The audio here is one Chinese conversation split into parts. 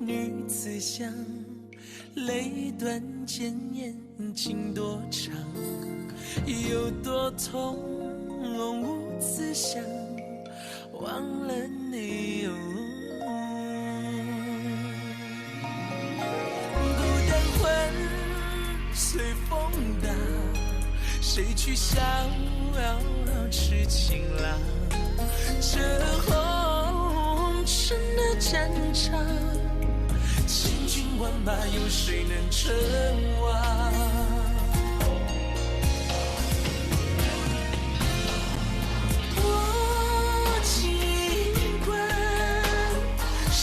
女子香，泪断剑眼情多长，有多痛无自想，忘了你哦。孤单魂随风荡，谁去逍遥痴情郎？这红尘的战场，千军万马，有谁能称王？我尽管，谁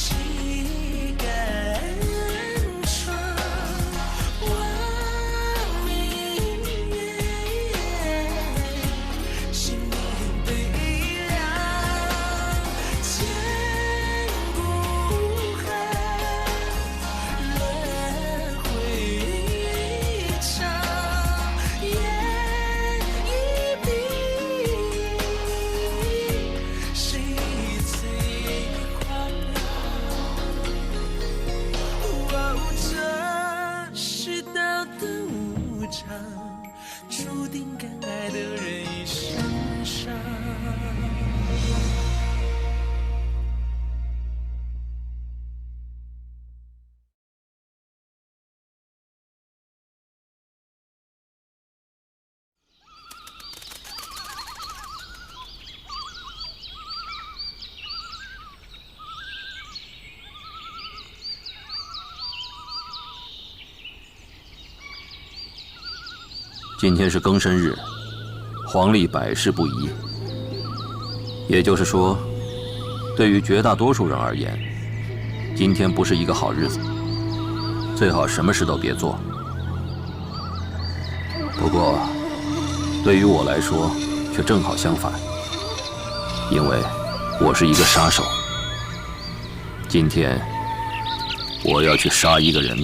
敢闯？亡命月，心里悲凉，千古恨，轮回一场，眼一闭，谁最狂妄？这世道的无常，注定敢爱的人一生伤。今天是庚申日，黄历百事不宜。也就是说，对于绝大多数人而言，今天不是一个好日子，最好什么事都别做。不过，对于我来说，却正好相反，因为我是一个杀手。今天，我要去杀一个人。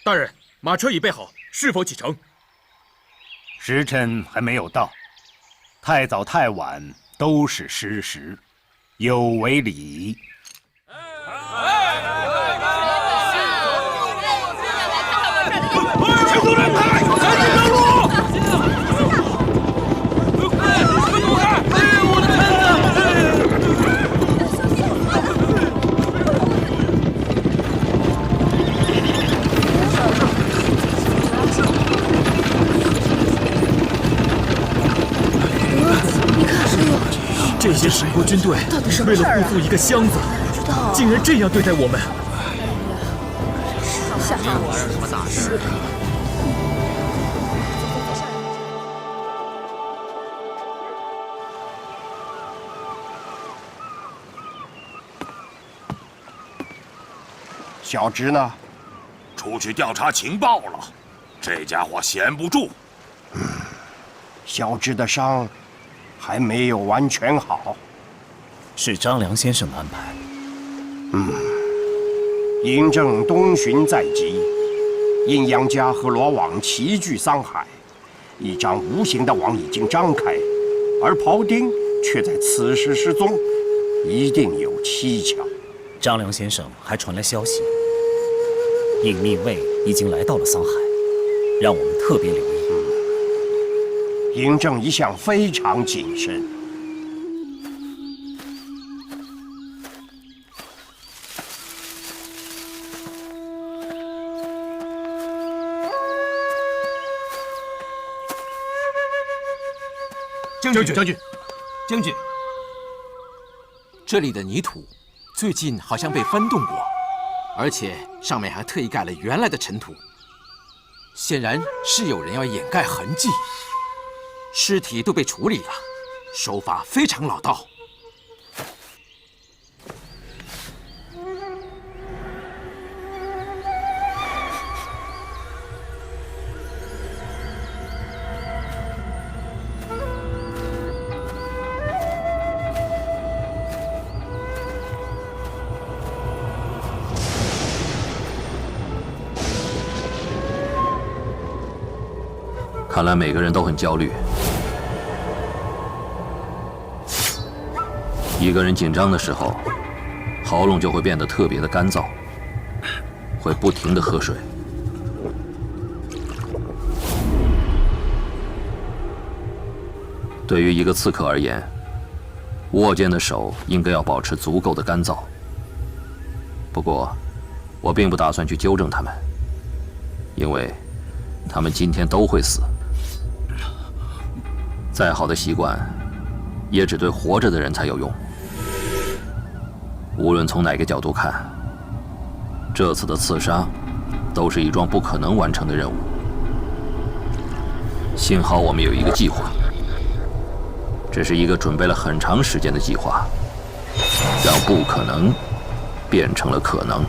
大人，马车已备好，是否启程？时辰还没有到，太早太晚都是失时，有违礼仪。这些蜀国军队为了护送一个箱子，竟然这样对待我们。下场有什么大事？小直呢？出去调查情报了。这家伙闲不住。小直的伤还没有完全好，是张良先生的安排。嬴政东巡在即，阴阳家和罗网齐聚桑海，一张无形的网已经张开，而庖丁却在此时失踪，一定有蹊跷。张良先生还传来消息，隐秘卫已经来到了桑海，让我们特别留意。嬴政一向非常谨慎。将军，这里的泥土最近好像被翻动过，而且上面还特意盖了原来的尘土，显然是有人要掩盖痕迹。尸体都被处理了，手法非常老道。看来每个人都很焦虑。一个人紧张的时候，喉咙就会变得特别的干燥，会不停地喝水。对于一个刺客而言，握剑的手应该要保持足够的干燥。不过，我并不打算去纠正他们，因为他们今天都会死。再好的习惯，也只对活着的人才有用。无论从哪个角度看，这次的刺杀都是一桩不可能完成的任务。幸好我们有一个计划，这是一个准备了很长时间的计划，让不可能变成了可能。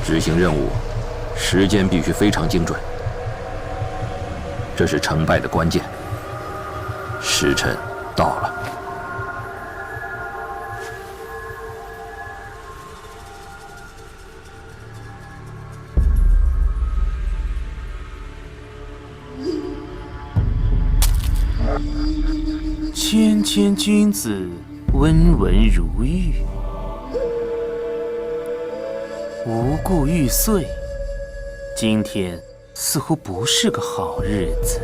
执行任务，时间必须非常精准，这是成败的关键。时辰到了。谦谦君子，温文如玉，无故玉碎。今天似乎不是个好日子。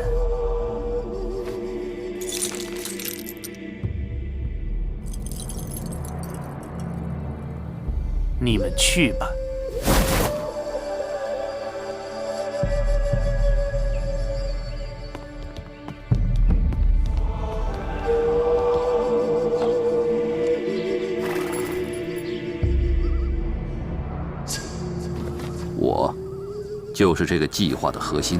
你们去吧。我就是这个计划的核心。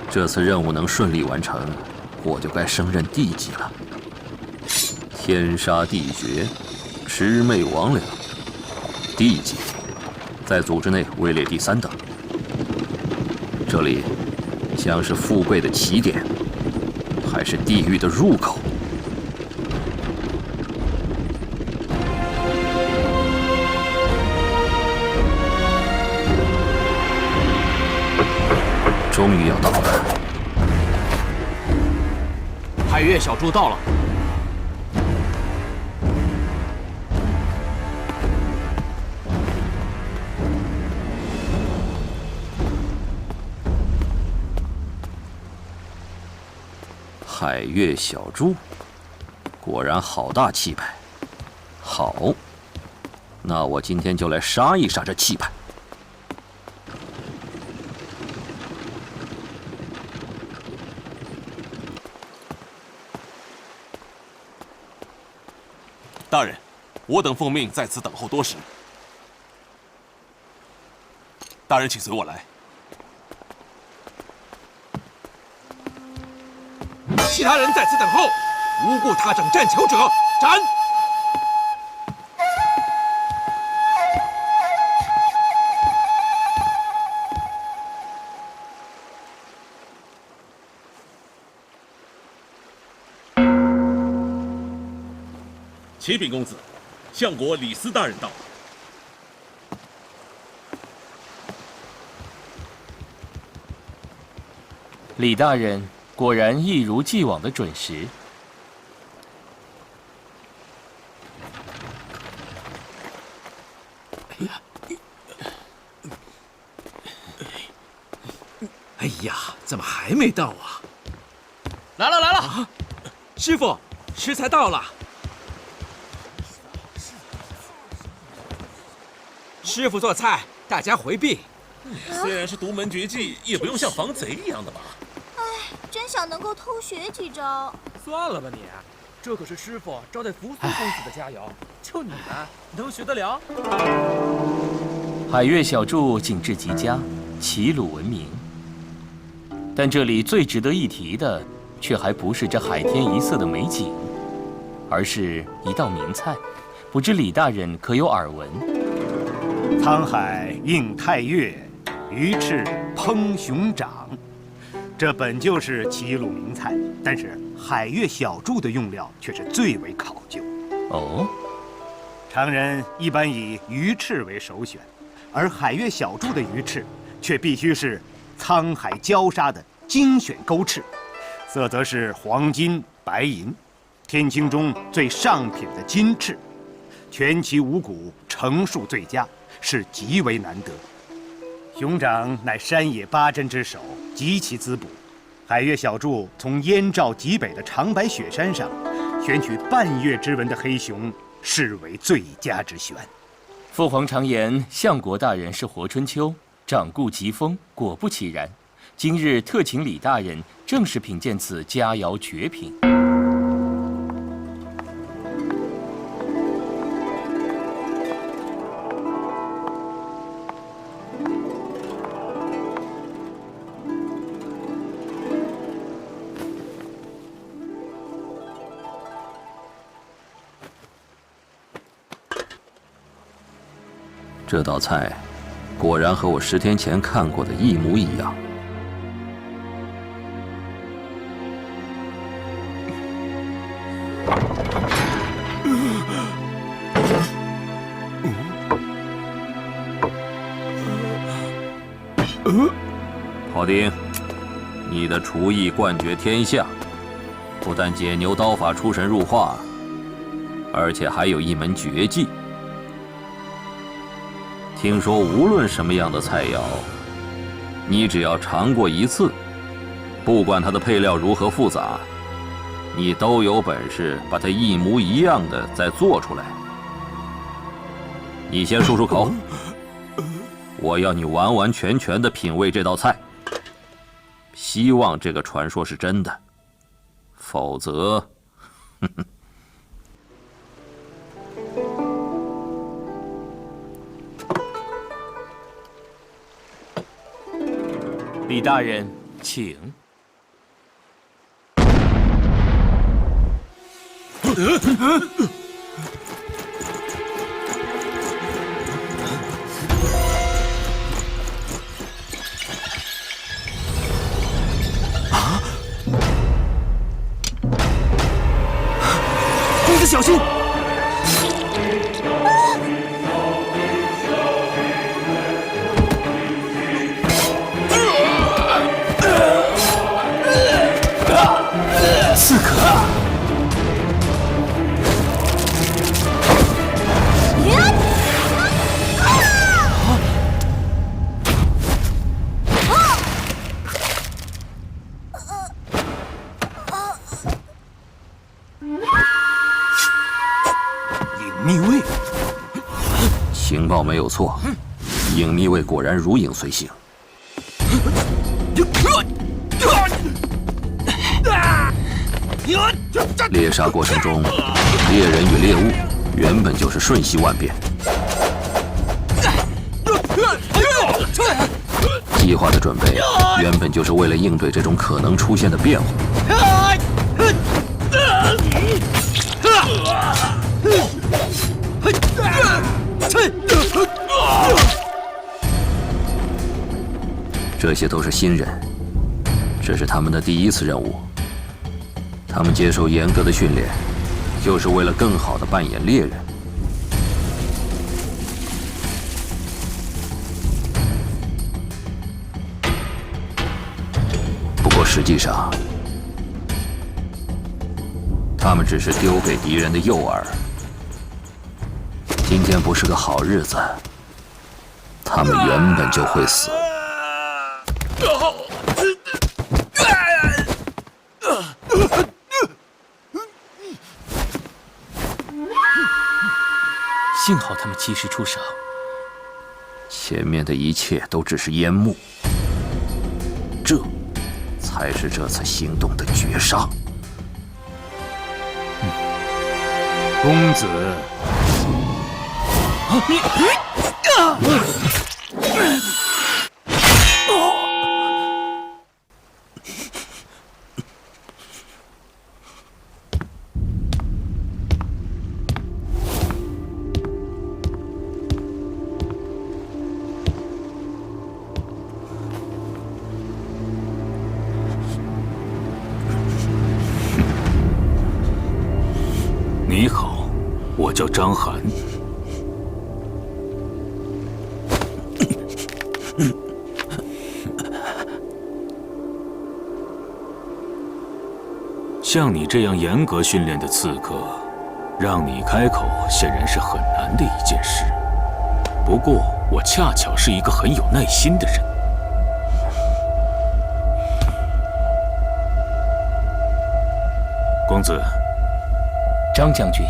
这次任务能顺利完成，我就该升任地级了。天杀地绝，魑魅魍魉，地级，在组织内位列第3等。这里将是富贵的起点，还是地狱的入口？终于要到了。海月小猪到了。海月小猪，果然好大气派。好，那我今天就来杀一杀这气派。大人，我等奉命在此等候多时。大人，请随我来。其他人在此等候，无故踏整战囚者斩！启禀公子，相国李斯大人到。李大人果然一如既往的准时。哎呀，怎么还没到啊？来了来了，师傅，食材到了。师傅做菜，大家回避。虽然是独门绝技，也不用像防贼一样的吧？真想能够偷学几招。算了吧你，这可是师傅招待扶苏公子的佳肴，就你们能学得了？海月小筑景致极佳，齐鲁闻名。但这里最值得一提的，却还不是这海天一色的美景，而是一道名菜，不知李大人可有耳闻？沧海映太岳，鱼翅烹熊掌。这本就是齐鲁名菜，但是海月小筑的用料却是最为考究。哦，常人一般以鱼翅为首选，而海月小筑的鱼翅却必须是沧海礁鲨的精选钩翅，色则是黄金白银，天青中最上品的金翅，全鳍无骨，成数最佳，是极为难得。熊掌乃山野八珍之首，极其滋补。海月小筑从燕赵极北的长白雪山上选取半月之纹的黑熊，视为最佳之选。父皇常言，相国大人是活春秋，长顾疾风，果不其然。今日特请李大人，正是品鉴此佳肴绝品。这道菜果然和我10天前看过的一模一样。庖丁，你的厨艺冠绝天下，不但解牛刀法出神入化，而且还有一门绝技。听说无论什么样的菜肴，你只要尝过一次，不管它的配料如何复杂，你都有本事把它一模一样的再做出来。你先漱漱口，我要你完完全全的品味这道菜。希望这个传说是真的，否则，李大人，请。公子小心！刺客！隐秘卫，情报没有错，隐秘卫果然如影随形。猎杀过程中，猎人与猎物原本就是瞬息万变。计划的准备原本就是为了应对这种可能出现的变化。这些都是新人，这是他们的第一次任务。他们接受严格的训练，就是为了更好地扮演猎人。不过实际上，他们只是丢给敌人的诱饵。今天不是个好日子，他们原本就会死。幸好他们及时出手，前面的一切都只是烟幕，这才是这次行动的绝杀。公子，你好，我叫张涵。像你这样严格训练的刺客，让你开口显然是很难的一件事。不过，我恰巧是一个很有耐心的人。公子。张将军，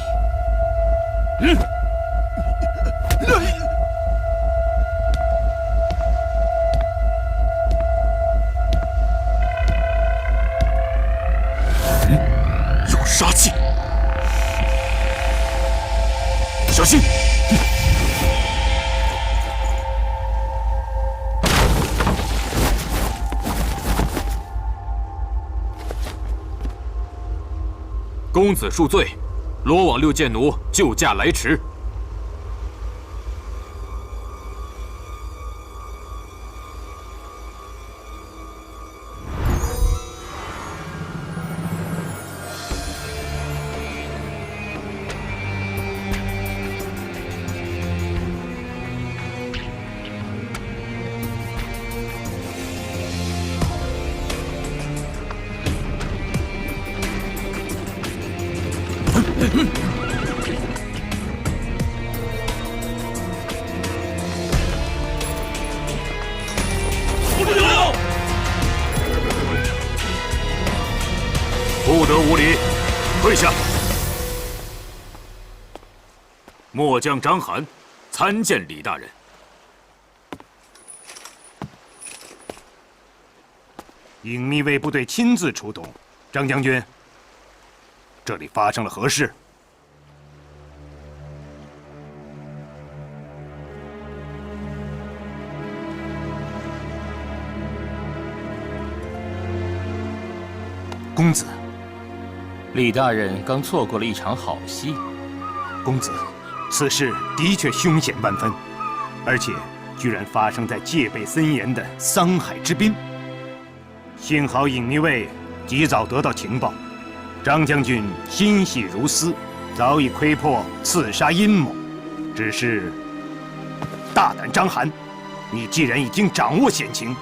有杀气，小心！公子恕罪。罗网六剑奴救驾来迟。不得无礼，退下！末将张涵参见李大人。隐秘卫部队亲自出动，张将军，这里发生了何事？公子。李大人刚错过了一场好戏。公子，此事的确凶险万分，而且居然发生在戒备森严的桑海之滨。幸好隐秘卫及早得到情报，张将军心细如丝，早已窥破刺杀阴谋。只是，大胆张涵，你既然已经掌握险情，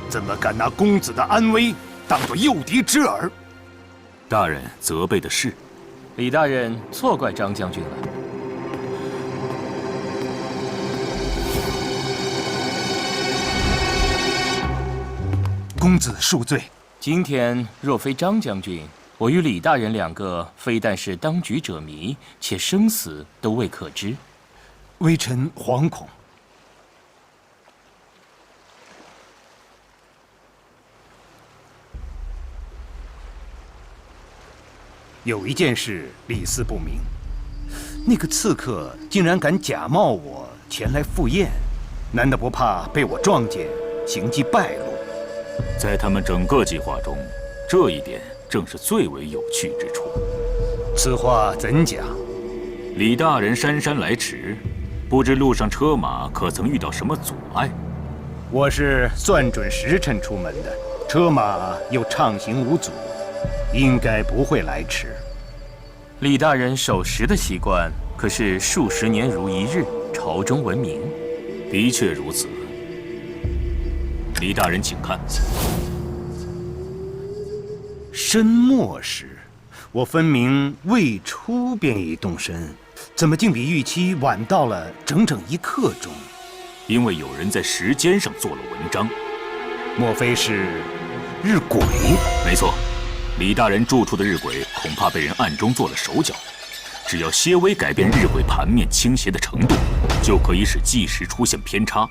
怎么敢拿公子的安危当作诱敌之饵？大人责备的是，李大人错怪张将军了。公子恕罪。今天若非张将军，我与李大人两个非但是当局者迷，且生死都未可知。微臣惶恐。有一件事理思不明，那个刺客竟然敢假冒我前来赴宴，难道不怕被我撞见，行迹败露？在他们整个计划中，这一点正是最为有趣之处。此话怎讲？李大人姗姗来迟，不知路上车马可曾遇到什么阻碍？我是算准时辰出门的，车马又畅行无阻，应该不会来迟。李大人守时的习惯可是数十年如一日，朝中闻名。的确如此。李大人，请看。申末时，我分明未出便已动身，怎么竟比预期晚到了整整1刻钟？因为有人在时间上做了文章。莫非是日晷？没错。李大人住处的日晷恐怕被人暗中做了手脚，只要些微改变日晷盘面倾斜的程度，就可以使计时出现偏差，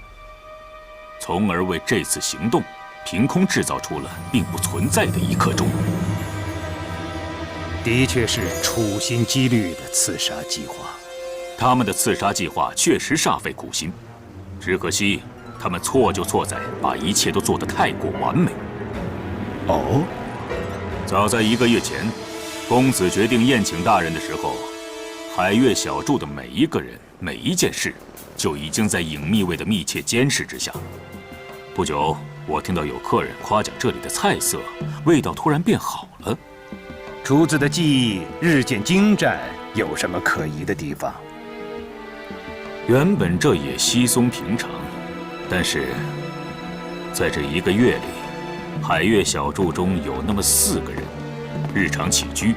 从而为这次行动凭空制造出了并不存在的一刻钟。的确是处心积虑的刺杀计划。他们的刺杀计划确实煞费苦心，只可惜他们错就错在把一切都做得太过完美。哦，早在1个月前，公子决定宴请大人的时候，海月小筑的每一个人、每一件事，就已经在影秘卫的密切监视之下。不久，我听到有客人夸奖这里的菜色，味道突然变好了。厨子的技艺日渐精湛，有什么可疑的地方？原本这也稀松平常，但是在这1个月里，海月小筑中有那么4个人，日常起居、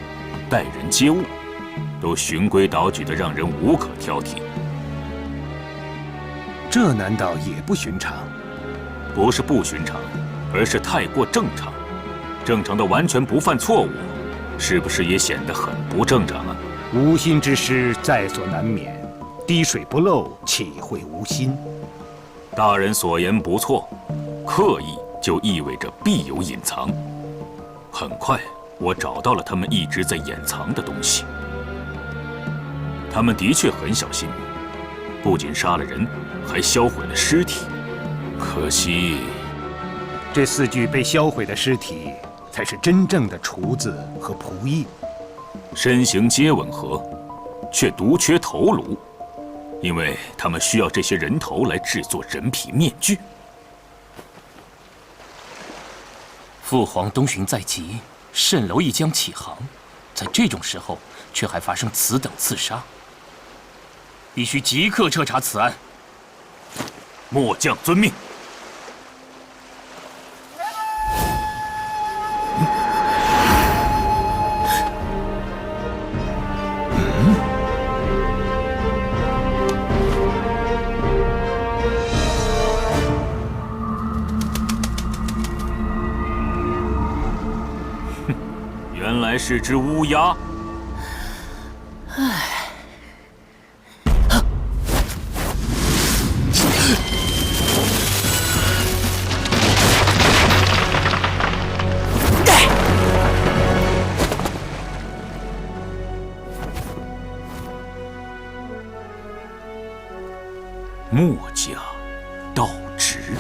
待人接物，都循规蹈矩的让人无可挑剔。这难道也不寻常？不是不寻常，而是太过正常。正常的完全不犯错误，是不是也显得很不正常啊？无心之失在所难免，滴水不漏，岂会无心？大人所言不错，刻意就意味着必有隐藏。很快，我找到了他们一直在掩藏的东西。他们的确很小心，不仅杀了人，还销毁了尸体。可惜，这4具被销毁的尸体，才是真正的厨子和仆役。身形皆吻合，却独缺头颅，因为他们需要这些人头来制作人皮面具。父皇东巡在即，蜃楼亦将起航，在这种时候却还发生此等刺杀，必须即刻彻查此案。末将遵命。原来是只乌鸦。唉。墨家道直。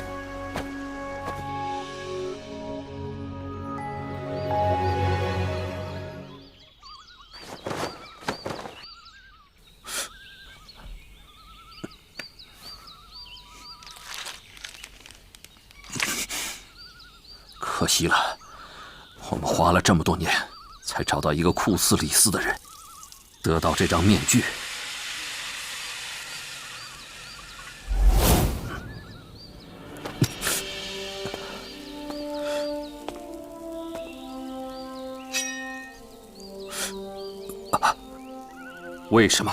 可惜了，我们花了这么多年，才找到一个酷似李斯的人，得到这张面具。为什么？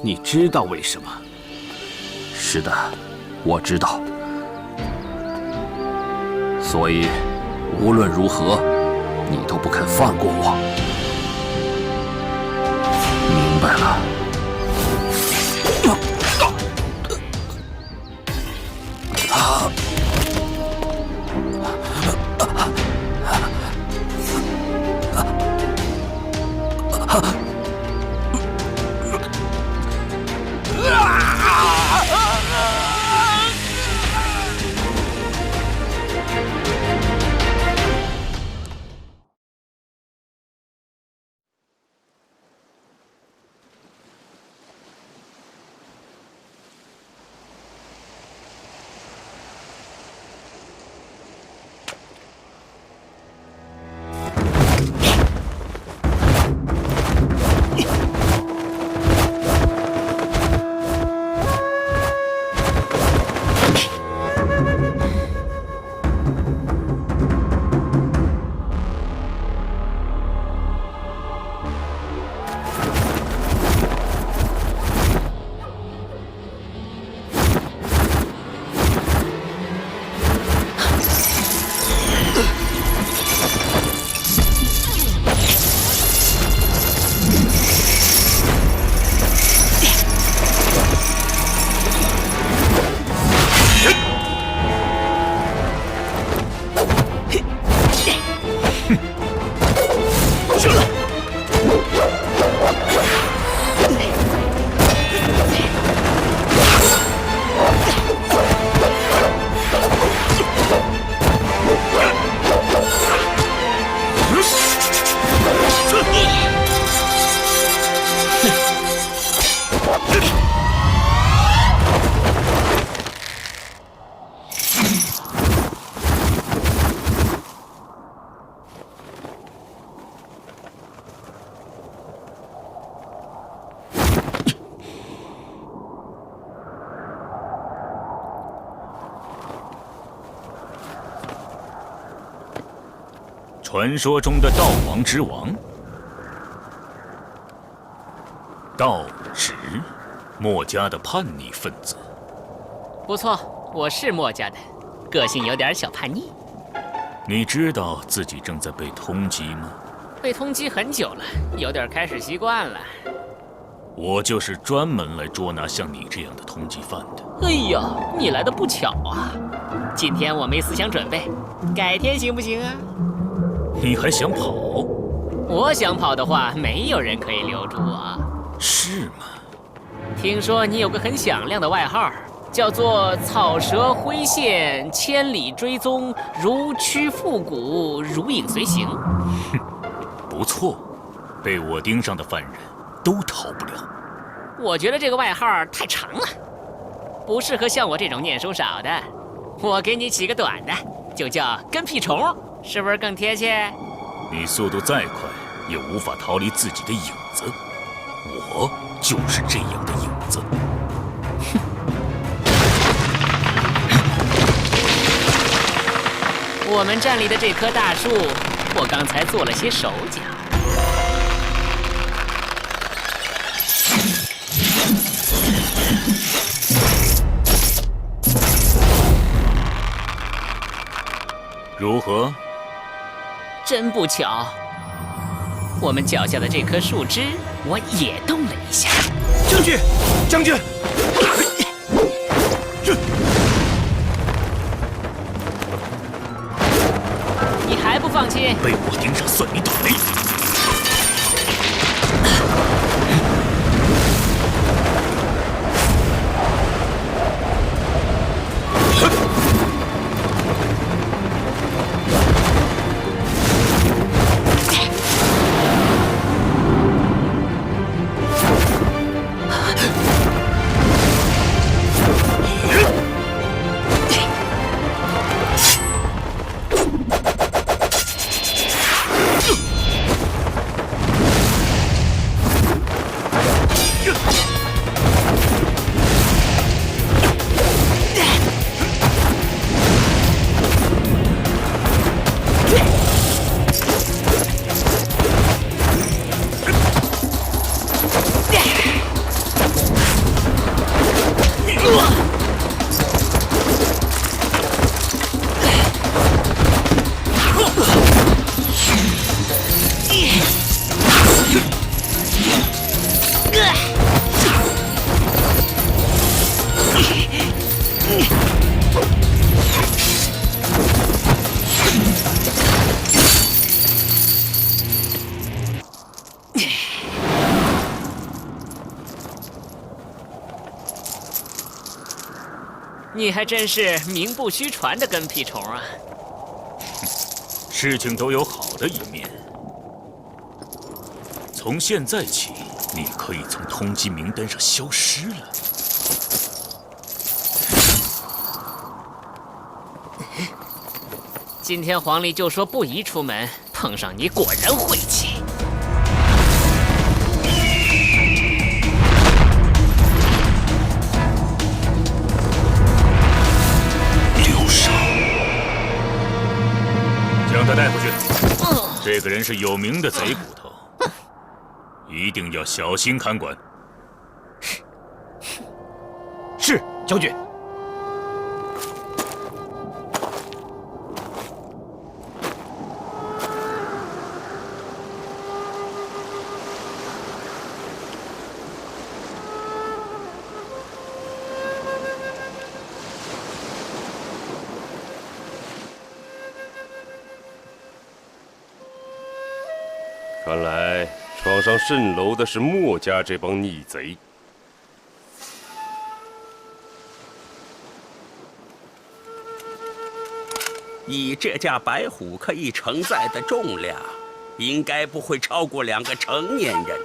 你知道为什么？是的，我知道。所以，无论如何，你都不肯放过我。明白了。传说中的道王之王，道直，墨家的叛逆分子。不错，我是墨家的，个性有点小叛逆。你知道自己正在被通缉吗？被通缉很久了，有点开始习惯了。我就是专门来捉拿像你这样的通缉犯的。哎呦，你来的不巧啊！今天我没思想准备，改天行不行啊？你还想跑？我想跑的话，没有人可以留住我。是吗？听说你有个很响亮的外号，叫做草蛇灰线，千里追踪，如驱复古，如影随形。哼，不错，被我盯上的犯人都逃不了。我觉得这个外号太长了，不适合像我这种念书少的。我给你起个短的，就叫跟屁虫，是不是更贴切？你速度再快，也无法逃离自己的影子。我就是这样的影子。我们站立的这棵大树，我刚才做了些手脚。如何？真不巧，我们脚下的这棵树枝，我也动了一下。将军，将军！你还不放弃？被我盯上算你倒霉！你还真是名不虚传的跟屁虫啊！事情都有好的一面。从现在起，你可以从通缉名单上消失了。今天黄历就说不宜出门，碰上你果然晦气。刘少，将他带回去。这个人是有名的贼骨头，一定要小心看管。是，将军。看来闯上蜃楼的是墨家这帮逆贼。以这架白虎可以承载的重量，应该不会超过2个成年人，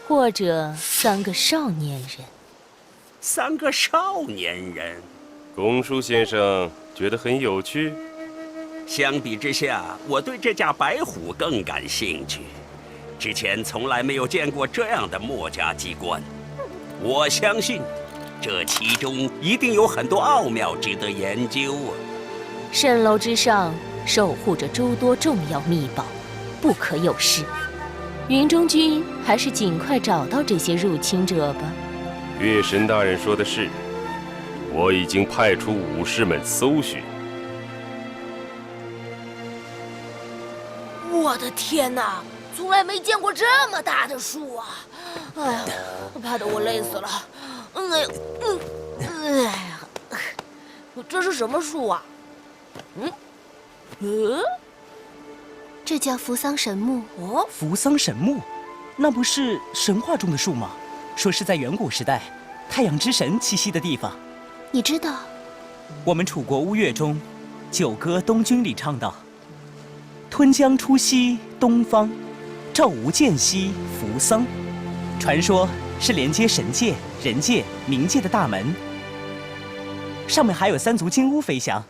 或者3个少年人。3个少年人，公叔先生觉得很有趣。相比之下，我对这架白虎更感兴趣。之前从来没有见过这样的墨家机关，我相信这其中一定有很多奥妙值得研究啊！蜃楼之上守护着诸多重要秘宝，不可有失。云中君还是尽快找到这些入侵者吧。月神大人说的是，我已经派出武士们搜寻。我的天哪，从来没见过这么大的树啊！哎呀，怕得我累死了。哎呀，这是什么树啊？这叫扶桑神木。哦，扶桑神木，那不是神话中的树吗？说是在远古时代，太阳之神栖息的地方。你知道？我们楚国巫乐中，《九歌·东君》里唱道：“吞江出西东方，照无间隙扶桑。”传说是连接神界、人界、冥界的大门。上面还有3足金乌飞翔，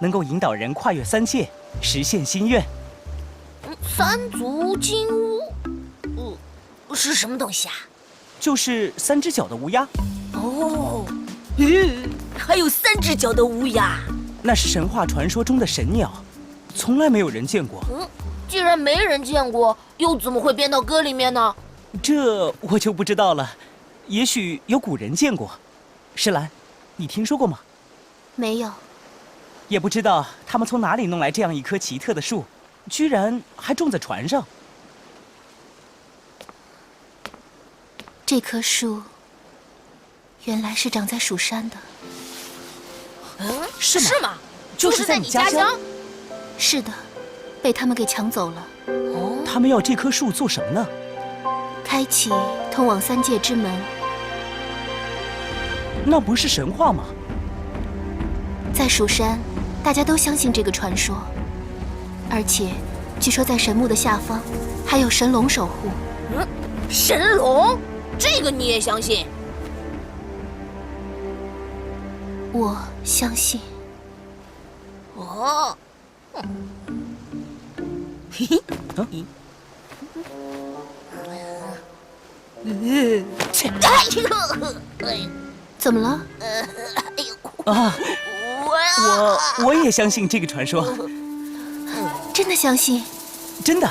能够引导人跨越3界，实现心愿。3足金乌，是什么东西啊？就是3只脚的乌鸦。哦，还有3只脚的乌鸦。那是神话传说中的神鸟，从来没有人见过。既然没人见过，又怎么会编到歌里面呢？这我就不知道了，也许有古人见过。石兰，你听说过吗？没有。也不知道他们从哪里弄来这样一棵奇特的树，居然还种在船上。这棵树原来是长在蜀山的。是吗？是吗？就是在你家乡？是的，被他们给抢走了。他们要这棵树做什么呢？开启通往3界之门。那不是神话吗？在蜀山，大家都相信这个传说，而且据说在神木的下方还有神龙守护。神龙？这个你也相信？我相信。哦。嘿嘿。怎么了？啊，我也相信这个传说。真的相信？真的。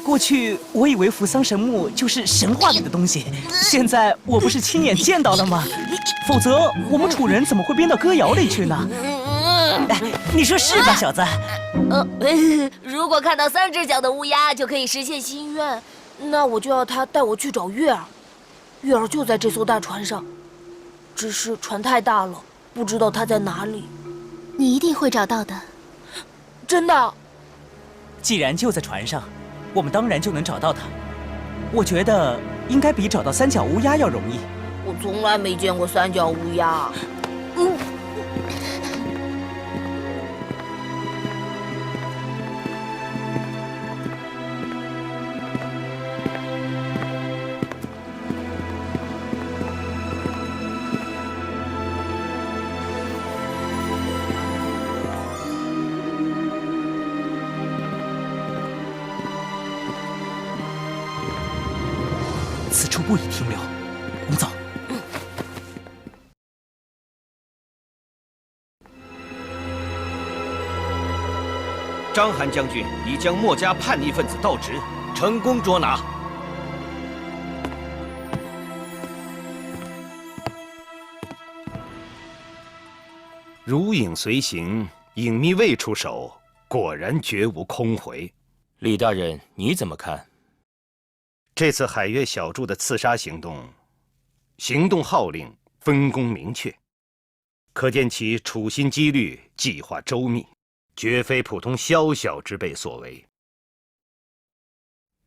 过去我以为扶桑神木就是神话里的东西，现在我不是亲眼见到了吗？否则我们楚人怎么会编到歌谣里去呢？哎，你说是吧，小子？如果看到3只脚的乌鸦就可以实现心愿，那我就要他带我去找月儿。月儿就在这艘大船上，只是船太大了，不知道他在哪里。你一定会找到的。真的？既然就在船上，我们当然就能找到他。我觉得应该比找到3脚乌鸦要容易。我从来没见过3脚乌鸦。此处不宜停留，我们走。章邯将军已将墨家叛逆分子盗职，成功捉拿。如影随形，影秘未出手，果然绝无空回。李大人，你怎么看？这次海月小筑的刺杀行动，行动号令分工明确，可见其处心积虑，计划周密，绝非普通宵小之辈所为。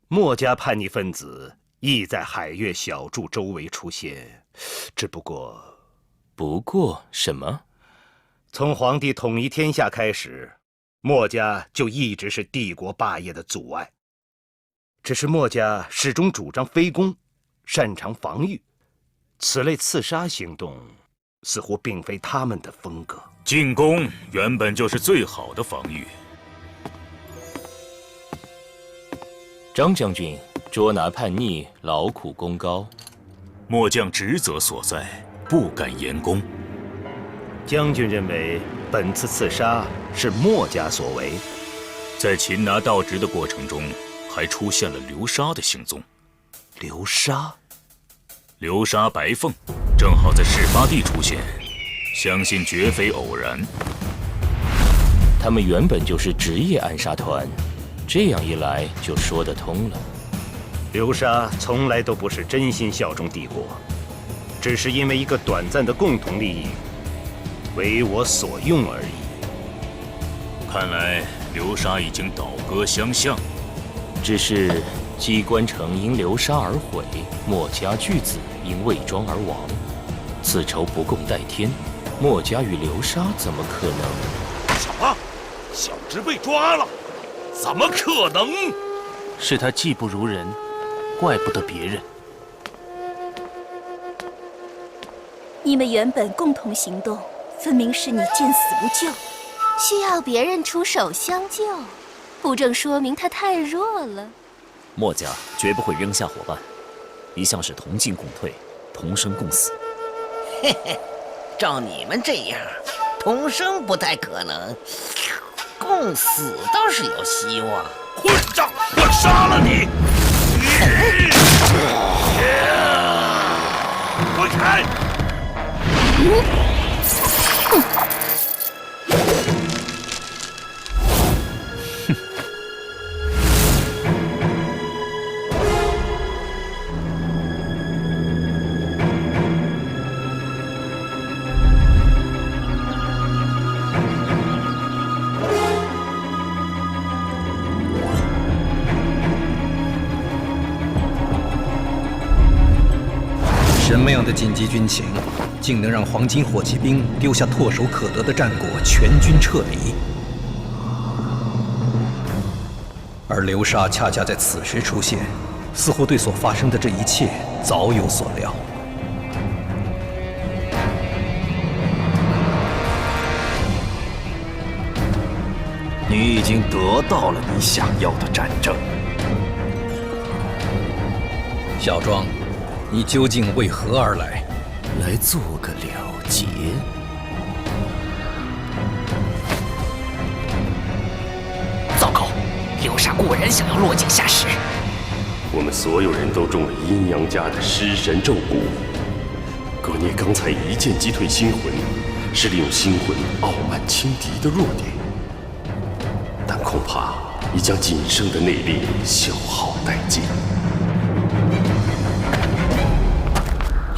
墨家叛逆分子亦在海月小筑周围出现，只不过……什么？从皇帝统一天下开始，墨家就一直是帝国霸业的阻碍。只是墨家始终主张非攻，擅长防御，此类刺杀行动似乎并非他们的风格。进攻原本就是最好的防御。张将军捉拿叛逆，劳苦功高，末将职责所在，不敢言功。将军认为本次刺杀是墨家所为，在擒拿道直的过程中，还出现了流沙的行踪。流沙？流沙白凤正好在事发地出现，相信绝非偶然。他们原本就是职业暗杀团，这样一来就说得通了。流沙从来都不是真心效忠帝国，只是因为一个短暂的共同利益，为我所用而已。看来流沙已经倒戈相向，只是机关城因流沙而毁，墨家巨子因伪装而亡，此仇不共戴天，墨家与流沙怎么可能？什么？小侄被抓了？怎么可能？是他技不如人，怪不得别人。你们原本共同行动，分明是你见死不救，需要别人出手相救，不正说明他太弱了？墨家绝不会扔下伙伴，一向是同进共退，同生共死。嘿嘿，照你们这样，同生不太可能，共死倒是有希望。混账！我杀了你！滚开！什么样的紧急军情，竟能让黄金火骑兵丢下唾手可得的战果，全军撤离？而流沙恰恰在此时出现，似乎对所发生的这一切早有所料。你已经得到了你想要的战争。小庄，你究竟为何而来？来做个了结。糟糕，流沙果然想要落井下石。我们所有人都中了阴阳家的尸神咒蛊。葛聂刚才一剑击退星魂，是利用星魂傲慢轻敌的弱点，但恐怕已将仅剩的内力消耗殆尽。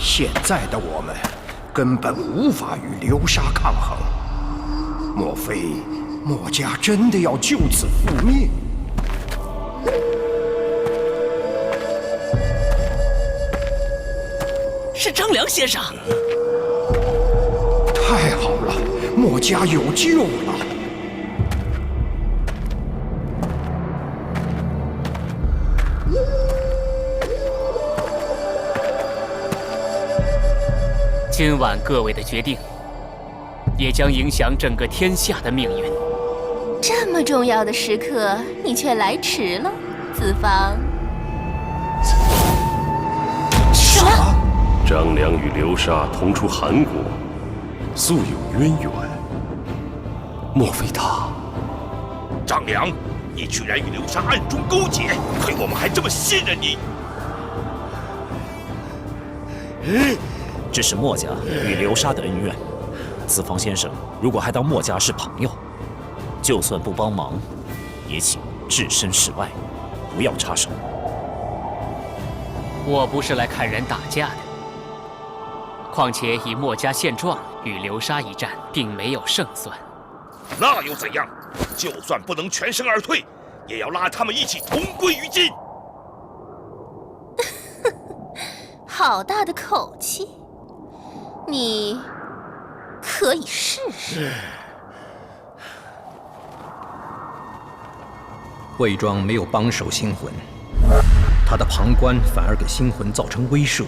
现在的我们根本无法与流沙抗衡。莫非墨家真的要就此覆灭？是张良先生！太好了，墨家有救了！今晚各位的决定，也将影响整个天下的命运。这么重要的时刻，你却来迟了，子房。什么？张良与流沙同出韩国，素有渊源。莫非他？张良，你居然与流沙暗中勾结，亏我们还这么信任你！这是墨家与流沙的恩怨，子房先生如果还当墨家是朋友，就算不帮忙，也请置身事外，不要插手。我不是来看人打架的，况且以墨家现状，与流沙一战并没有胜算。那又怎样？就算不能全身而退，也要拉他们一起同归于尽。好大的口气！你可以试试。魏庄没有帮手星魂，他的旁观反而给星魂造成威慑，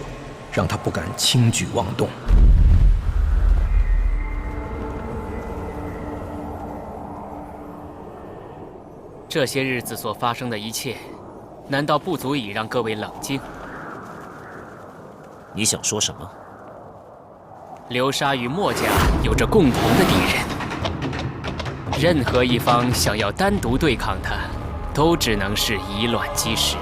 让他不敢轻举妄动。这些日子所发生的一切，难道不足以让各位冷静？你想说什么？流沙与墨家有着共同的敌人，任何一方想要单独对抗他，都只能是以卵击石。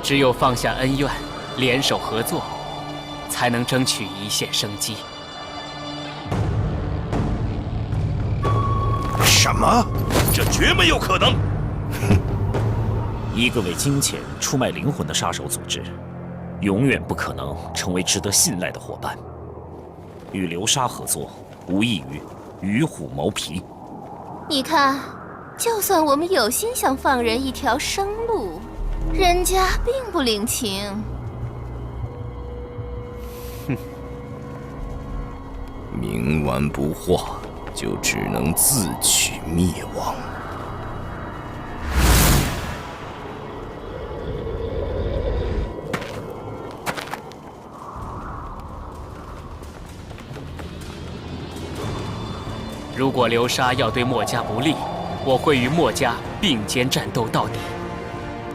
只有放下恩怨，联手合作，才能争取一线生机。什么？这绝没有可能！一个为金钱出卖灵魂的杀手组织，永远不可能成为值得信赖的伙伴。与流沙合作，无异于与虎谋皮。你看，就算我们有心想放人一条生路，人家并不领情。哼，冥顽不化，就只能自取灭亡。如果流沙要对墨家不利，我会与墨家并肩战斗到底。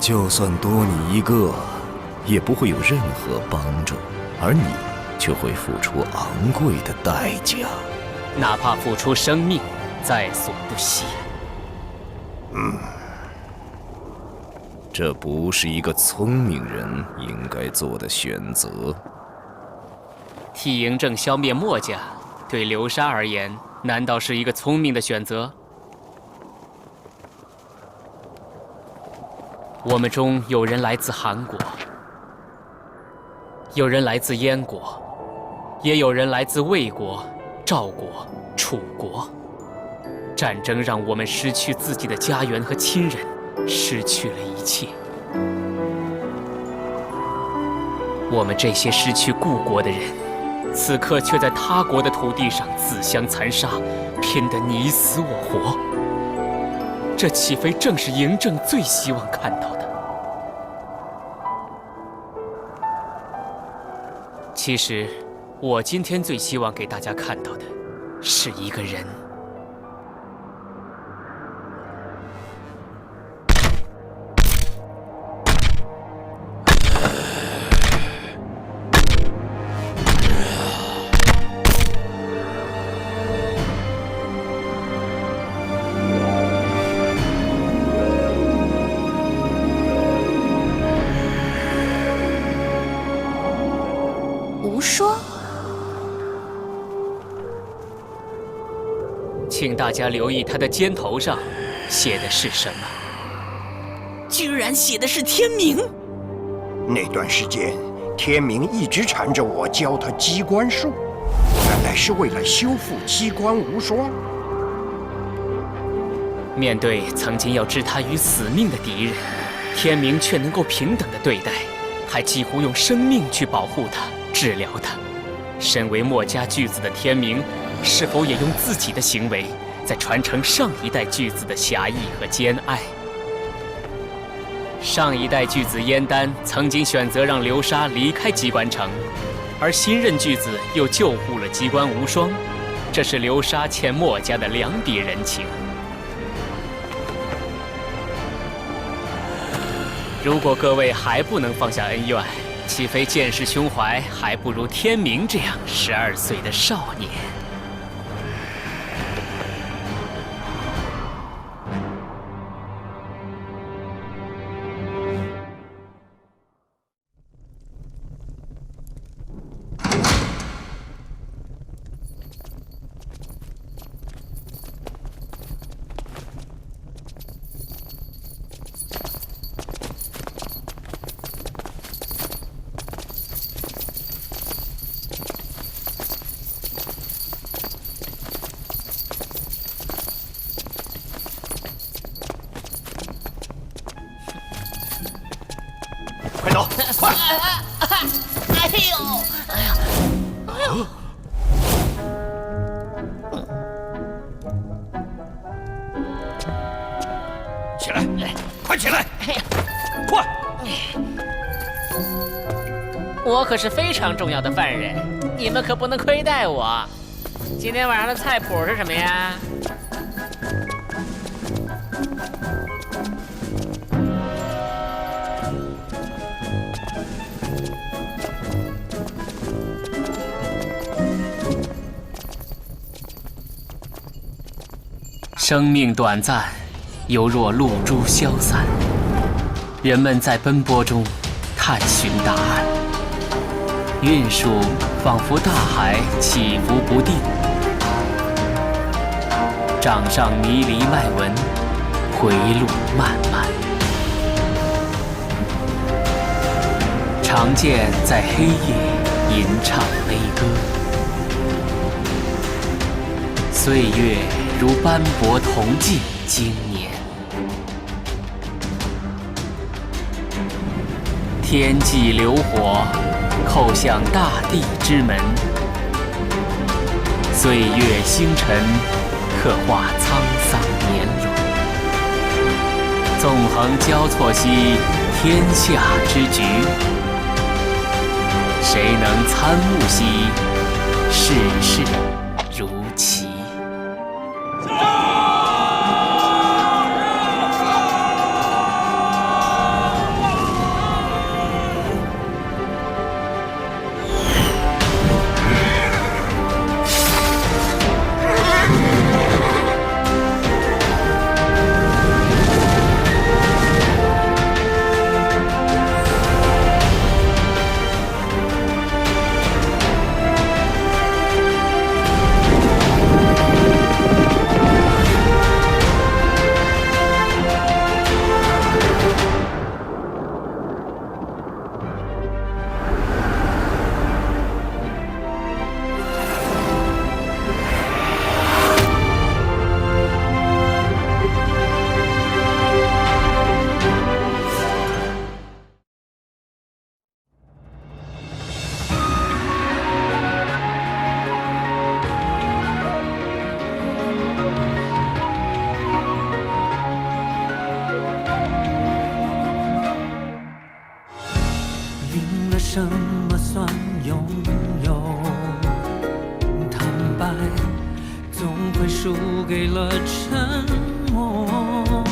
就算多你一个，也不会有任何帮助，而你却会付出昂贵的代价，哪怕付出生命，在所不惜。这不是一个聪明人应该做的选择。替嬴政消灭墨家，对流沙而言，难道是一个聪明的选择？我们中有人来自韩国，有人来自燕国，也有人来自魏国、赵国、楚国。战争让我们失去自己的家园和亲人，失去了一切。我们这些失去故国的人，此刻却在他国的土地上自相残杀，拼得你死我活。这岂非正是嬴政最希望看到的？其实，我今天最希望给大家看到的，是一个人。无双，请大家留意他的肩头上写的是什么？居然写的是天明！那段时间，天明一直缠着我教他机关术，原来是为了修复机关无双。面对曾经要置他于死命的敌人，天明却能够平等的对待，还几乎用生命去保护他、治疗他。身为墨家巨子的天明，是否也用自己的行为在传承上一代巨子的侠义和兼爱？上一代巨子燕丹曾经选择让流沙离开机关城，而新任巨子又救护了机关无双，这是流沙欠墨家的两笔人情。如果各位还不能放下恩怨，岂非见识胸怀还不如天明这样12岁的少年？快走，快！哎呦，哎呀，哎呦！起来，快起来！快！我可是非常重要的犯人，你们可不能亏待我。今天晚上的菜谱是什么呀？生命短暂，犹若露珠消散。人们在奔波中探寻答案，运数仿佛大海起伏不定，掌上迷离脉纹，回路漫漫。长剑在黑夜吟唱悲歌，岁月如斑驳铜镜经年。天际流火，叩向大地之门。岁月星辰，刻画沧桑年轮。纵横交错兮，天下之局。谁能参悟兮，世事如棋。什么算拥有？坦白总会输给了沉默。